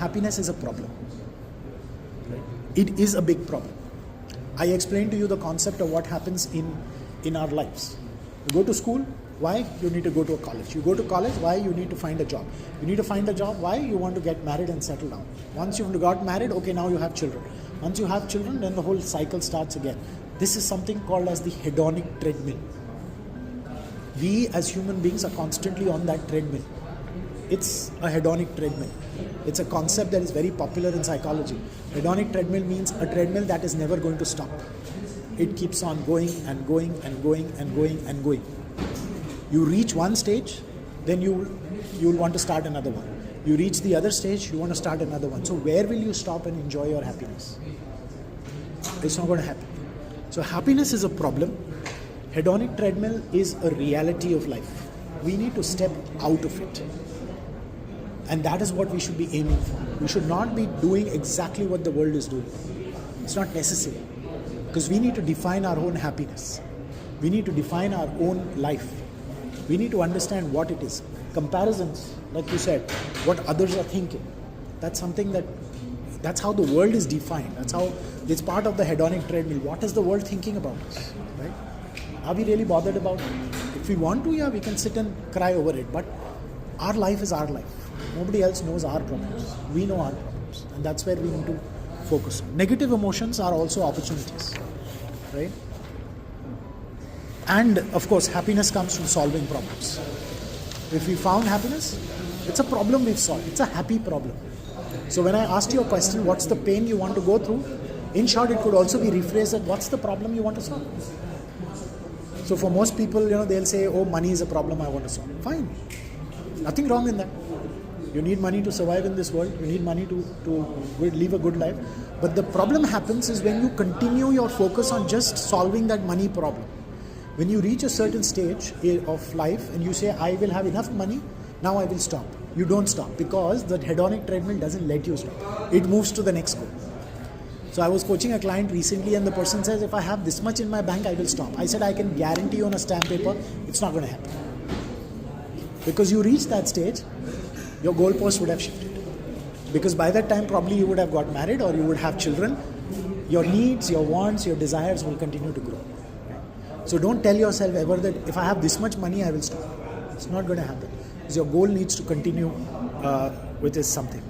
happiness is a problem. Right? It is a big problem. I explained to you the concept of what happens in our lives. You go to school, why? You need to go to a college. You go to college, why? You need to find a job. You need to find a job, why? You want to get married and settle down. Once you've got married, okay, now you have children. Once you have children, then the whole cycle starts again. This is something called as the hedonic treadmill. We as human beings are constantly on that treadmill. It's a hedonic treadmill. It's a concept that is very popular in psychology. Hedonic treadmill means a treadmill that is never going to stop. It keeps on going and going and going and going and going. You reach one stage, then you'll want to start another one. You reach the other stage, you want to start another one. So where will you stop and enjoy your happiness? It's not going to happen. So happiness is a problem. Hedonic treadmill is a reality of life. We need to step out of it. And that is what we should be aiming for. We should not be doing exactly what the world is doing. It's not necessary. Because we need to define our own happiness. We need to define our own life. We need to understand what it is. Comparisons, like you said, what others are thinking. That's something that's how the world is defined. It's part of the hedonic treadmill. What is the world thinking about us? Right? Are we really bothered about it? If we want to, yeah, we can sit and cry over it. But our life is our life. Nobody else knows our problems. We know our problems. And that's where we need to focus on. Negative emotions are also opportunities. Right? And of course, happiness comes from solving problems. If we found happiness, it's a problem we've solved. It's a happy problem. So when I asked you a question, what's the pain you want to go through? In short, it could also be rephrased as what's the problem you want to solve? So for most people, they'll say, oh, money is a problem I want to solve. Fine. Nothing wrong in that. You need money to survive in this world. You need money to live a good life. But the problem happens is when you continue your focus on just solving that money problem. When you reach a certain stage of life and you say, I will have enough money, now I will stop. You don't stop because the hedonic treadmill doesn't let you stop. It moves to the next goal. So I was coaching a client recently and the person says, if I have this much in my bank, I will stop. I said, I can guarantee you on a stamp paper, it's not going to happen. Because you reach that stage, your goalpost would have shifted. Because by that time, probably you would have got married or you would have children. Your needs, your wants, your desires will continue to grow. So don't tell yourself ever that if I have this much money, I will stop. It's not going to happen. Because your goal needs to continue with this something.